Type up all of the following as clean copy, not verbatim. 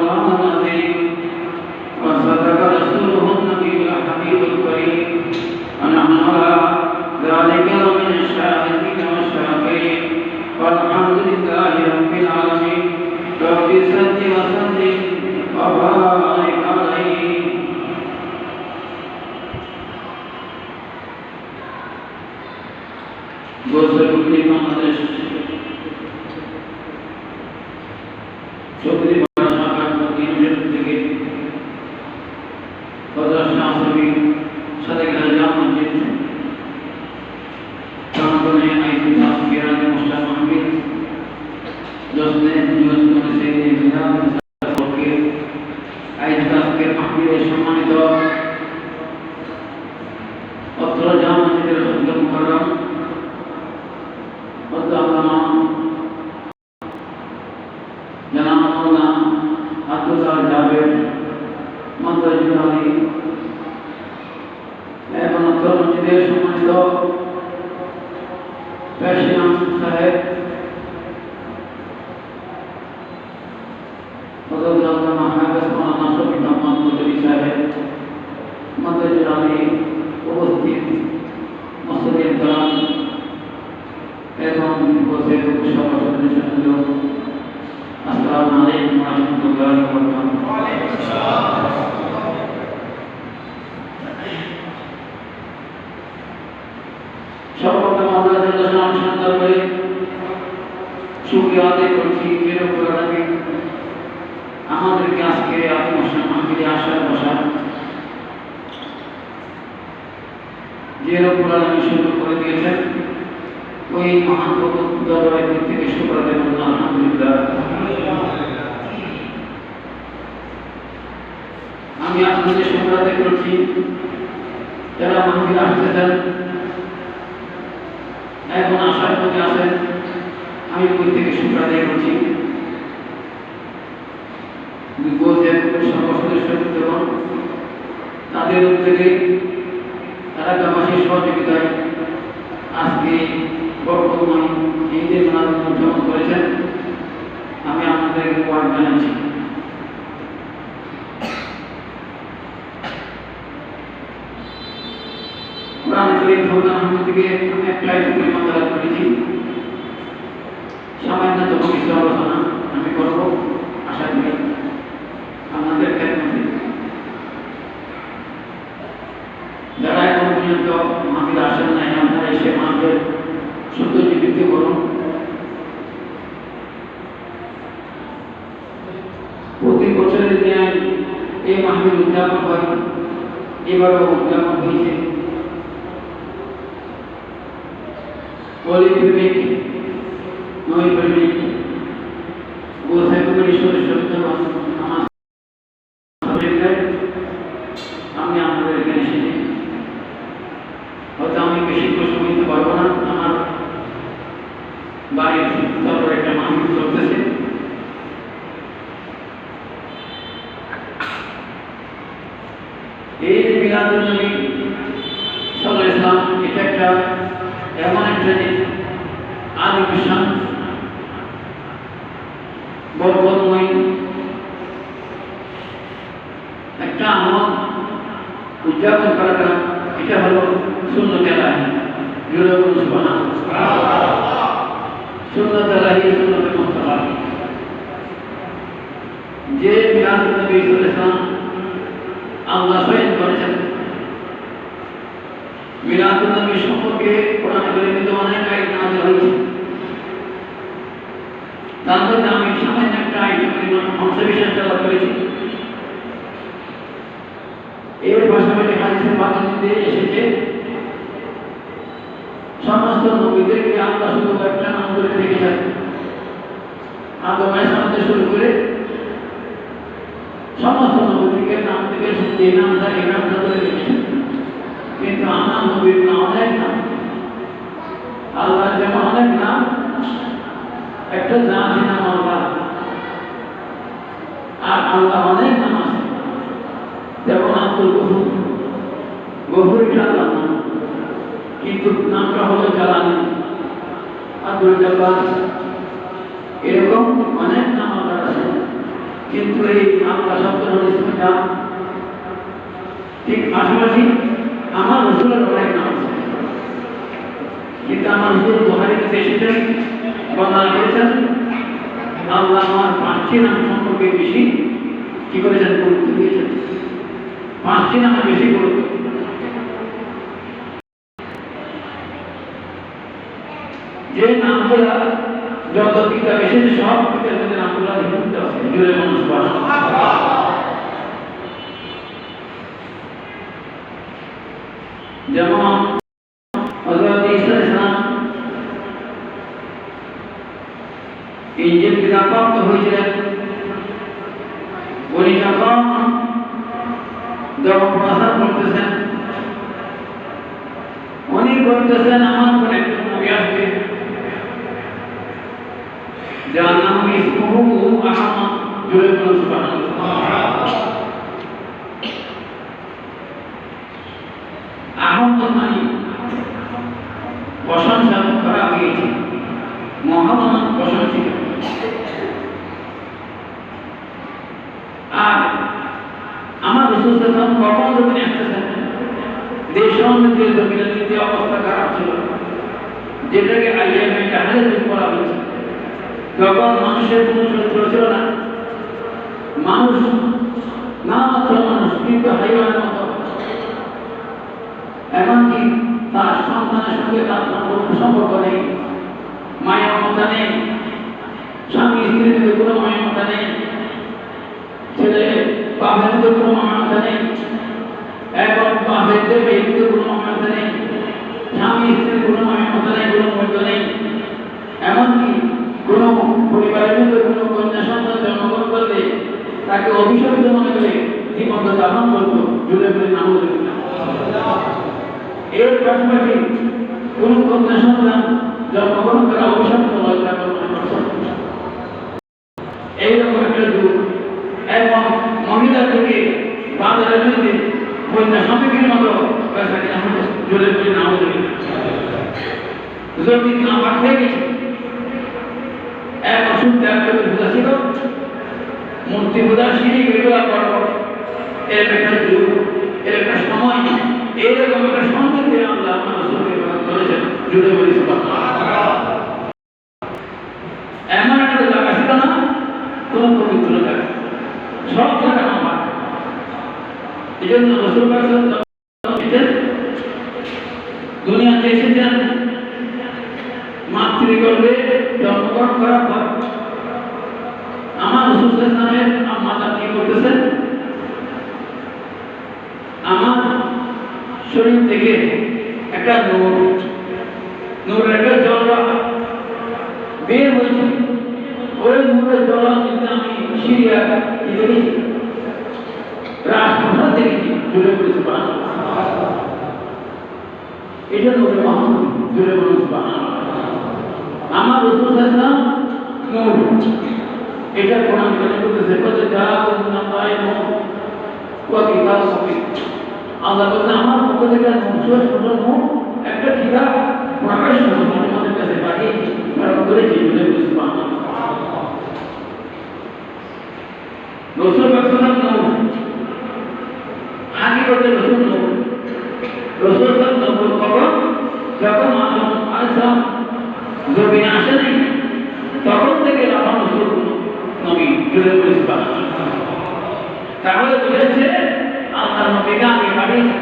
الله العظيم وصدق رسوله النبي الحبيب الكريم ونحن على ذلك من الشاهدين والشاكرين والحمد لله رب العالمين رب صل وسلم وبارك عليه গোসলগুলি বাংলাদেশ চৌধুরী শাখার ইউনিভার্সিটি থেকে পদার্থ আসবি সাথে জামা মসজিদ প্রাঙ্গণে আইসি তাসবিরাত মুস্তাফা মাহফিল জসনে জসনে সে বিধান সবকে আইসি তাসবির মাহফিলে সম্মানিত অত্র জামা মসজিদের হযরত মুকাররম আমাদেরকে আজকে আত্মসম্মান মাহফিলে আসার বসা যে রব্বুল আলামিন সুযোগ করে দিয়েছেন ওই মহান দরবারের দিক থেকে শুকর আদায় করুন আলহামদুলিল্লাহ। আমি আপনাদের শুকর আদায় করছি যারা মাহফিলে আসতেছেন এখন আসার পথে আছেন আমি ওই থেকে শুকর আদায় করছি। তাদের উদ্যোগে এলাকাবাসীর সহযোগিতায় আজকে বরকতময় ঈদের মিলাদ উদযাপন করেছেন। আমি আপনাদেরকে ওয়াদ জানাচ্ছি। কোরআন শরীফ ফরমান থেকে আমি একটা আয়াত পরিমাণ তেলাওয়াত করেছি। সামান্য তো কিছু আলোচনা আমি করব আশা করি আপনাদের খেদমতে। যারা এখন পর্যন্ত মাহফিলে আসেন নাই আপনারা এসে মাহফিলের সৌন্দর্য বৃদ্ধি করুন। প্রতি বছরের ন্যায় এই মাহফিল উদযাপন হয়, এবারও উদযাপন হয়েছে। প্রেমিক নয় প্রেমিক গোসাইপুরের ঈশ্বরের সত্য নামাজ আমি আপনাদের এখানে এসেছি। হয়তো আমি বেশি প্রশ্ন দিতে পারবো না, আমার বাড়ির তারপর একটা মাহফিল চলতেছে। এই যে মিলাদুন নবী সাল্লাল্লাহু আলাইহি ওয়াসাল্লাম এটা একটা এমন একটা আদি বিশ্বাস বরকতময় একটা আমল উদযাপন করাটা এটা হলো সুন্নতে ইলাহি। জোরে বলুন সুবহানাল্লাহ। সুন্নতে ইলাহি সুন্নতে মুস্তাফা যে মিলাদুন নবী সাল্লাল্লাহু আলাইহি ওয়াসাল্লাম আল্লাহ স্বয়ং করেছেন। মিলাদুন নবী সম্পর্কে কোরআনে কারিমে অনেক আয়াত নাযিল হয়েছে। তার মধ্যে আমি সামান্য একটা আয়াত পরিমাণ অংশবিশেষ তেলাওয়াত করেছি। এর পাশাপাশি হাদিসে পাকের মধ্যে এসেছে সমস্ত নবীদেরকে আল্লাহ শুধু একটা নাম করে রেখেছেন। আদম আলাইহিস শুরু করে সমস্ত নবীদেরকে নাম থেকে এই নামটা এই নামটা করে রেখেছেন। কিন্তু আমার নবীর নাম অনেক নাম, আল্লাহ যেমন অনেক নাম, একটা জাতি নাম আল্লাহ, আর আল্লাহ অনেক নাম আছে। যেমন আব্দুল গফুর, গফুর এটা আল্লাহর নাম, কিন্তু নামটা হলো জালানি, আব্দুল জব্বার, এরকম অনেক নাম আল্লাহর আছে। কিন্তু এই আল্লাহ শব্দের ইসমটা ঠিক পাশাপাশি আমার রসুলের অনেক নাম আছে, কিন্তু আমার রসুল বুখারীতে এসেছেন বর্ণনা করেছেন আল্লাহ আমার 5টি নাম সম্পর্কে বেশি কি করেছেন, গুরুত্ব দিয়েছেন। 5টি নামে বেশি গুরুত্ব। যে নামগুলা যত কিতাব এসেছে সব কিতাবের নামগুলা লিখিত আছে, জুড়ে মানুষ বাস। যেমন হযরত ঈসা ইসলাম ইনজিল কিতাব প্রাপ্ত হয়েছিলেন, উনি যখন প্রচার করতেছেন উনি বলতেছেন আমার কোন একজন নবী আসবে যার নাম ইসমুহু আহমদ, জুড়ে বলুন সুবহানাল্লাহ। আহমদ মানে প্রশংসা করা হয়েছে, মহান প্রশংসিত। আর আমার রাসূল সাল্লাল্লাহু আলাইহি ওয়াসাল্লাম কখন যখন আসতেছেন দেশের জমিনের দ্বিতীয় অবস্থা খারাপ ছিল, যেটাকে আইয়ামে জাহেলিয়াত বলা হয়েছে, তখন মানুষের কোনো চরিত্র ছিল না, মানুষ না মাত্র মানুষ কিন্তু হাইওয়ানের মতো, এমনকি তার সন্তানের সঙ্গে তার কোনো সম্পর্ক নেই, মায়া মমতা নেই, স্বামী স্ত্রীর মধ্যে কোনো মায়া মমতা নেই, ছেলে বাপের মধ্যে কোনো মায়া মমতা নেই, এবং বাপের মেয়ের মধ্যে কোনো মায়া মমতা নেই, স্বামী স্ত্রীর কোনো মায়া মমতা নেই, কোনো মূল্য নেই। এমনকি কোনো পরিবারের মধ্যে কোনো কন্যা সন্তান জন্মগ্রহণ করলে তাকে অভিশপ্ত মনে করে জীবন্ত দাহন করত, জুড়ে বলে নাম। এর পাশাপাশি কোন কন্যা সন্তান জন্মগ্রহণ করা অভিশপ্ত লজ্জা মনে করত। এইরকম একটা যুগ। এবং মহিলা থেকে বাজারের মধ্যে কন্যা সমিতির মতো জুড়ে বলে নাম যদি না হয়ে গেছে। এক অসুখ ত্যাগ করে ছিল মূর্তি পূজা, সিঁড়ি এগুলা পর্ব, এর একটা যুগ, এর একটা সময়, এইরকম একটা সম্পর্কে আল্লাহ করেছেন, জুড়ে বলি এমন একটা জায়গা ছিল না কোন পবিত্র জায়গা, সব জায়গা আমার। এই জন্য রাসূল দুনিয়াতে এসেছেন মাতৃগর্ভে জন্মগ্রহণ করার পর আমার রাসূল সাল্লাল্লাহু আলাইহি ওয়াসাল্লামের আম্মা কি করতেছেন, আমার শরীর থেকে একটা নূরের একটা জ্বালা বের হয়েছে। ওই নূরের জ্বালা কিন্তু আমি সিরিয়া কি দেখেছি, রাজপ্রাসাদ দেখেছি, জুড়ে বলি সুবহানাল্লাহ। এটা নূরে মুহাম্মদ, জুড়ে বলি সুবহানাল্লাহ। আমার রাসূল সাল্লাল্লাহু আলাইহি ওয়াসাল্লাম নূর, এটা কোরআন বলে বলতেছে কত জাআকুম মিনাল্লাহি নূর ওয়া কিতাবুম মুবিন। আল্লাহ বলেন আমার পক্ষ থেকে নূর একটা কিতাব প্রকাশ করে তোমাদের কাছে পাঠিয়েছি, প্রেরণ করেছি, বলে সুবহানাল্লাহ। রাসূল সাল্লাল্লাহু আলাইহি ওয়াসাল্লাম হাকিকতে রাসূল নূর। রাসূল সাল্লাল্লাহু আলাইহি ওয়াসাল্লাম যখন আদম আলাইহিস সালাম জমিনে আসেনি তখন থেকে আমার রাসূল নবী, জুড়ে বলি সুবহানাল্লাহ। তাহলে বুঝেছে আল্লাহ নবীকে আগে পাঠিয়েছেন,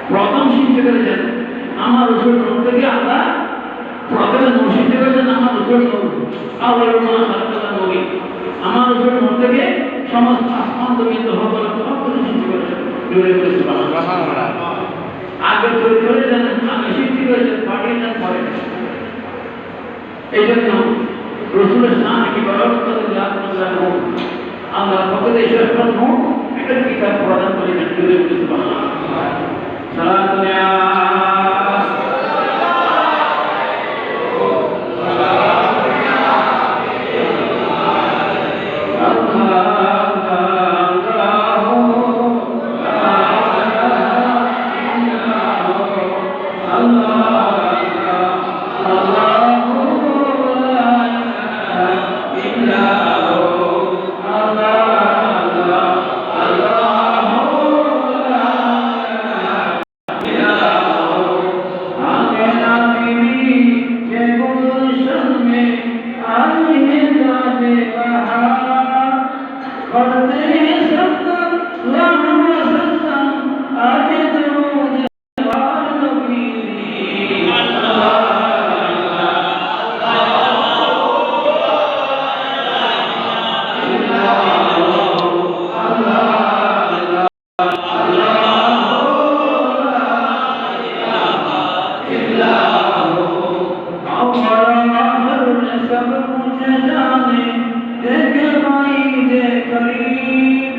প্রথম সৃষ্টি করেছেন আমার রাসূল নূর থেকে। আল্লাহ প্রথমে নূর সৃষ্টি করেছেন আমার রাসূল নূর, আউয়ালু মা খালাকাল নবী। আমার রাসূল নূর থেকে সমস্ত আসমান জমিন সব কিছু সৃষ্টি করেছেন, জুড়ে বলি সুবহানাল্লাহ। আগে তৈরি করেছেন, আগে সৃষ্টি করেছেন, পাঠিয়েছেন পরে। এই জন্য রাসূলের সামনে কি বরকত নূর, আল্লাহর পক্ষ থেকে ঈশ্বরের নূর একটা কিতাব প্রদান করেছেন, জুড়ে বলি সুবহানাল্লাহ। সালাতু ইয়া Allah पढ़ते हैं सत्तर लाखों सत्तर आगे दरूद पार नबी सब कुछ जाने देखे भाई जे करीब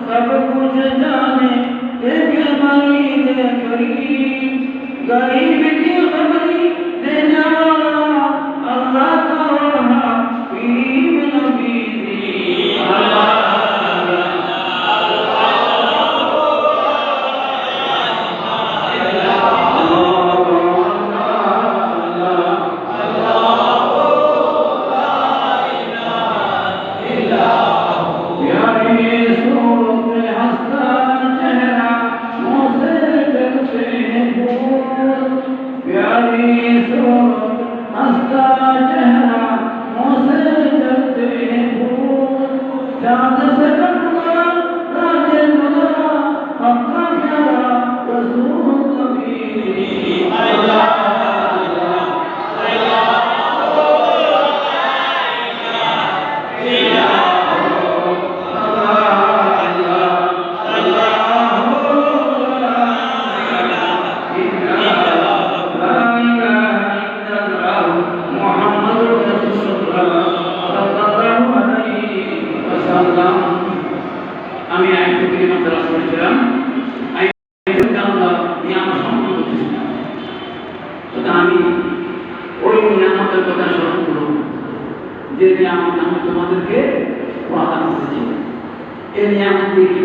सब कुछ जाने देखे भाई जे करीब गरीब की खबरी देने वाला अल्लाह का हबीब नबी আমি আইন থেকে মাত্র করেছিলাম আমি ওই নিয়ামতের কথা স্মরণ করব যে নিয়ামত আমি তোমাদেরকে প্রদান করেছি এই নিয়ামত দিয়ে কি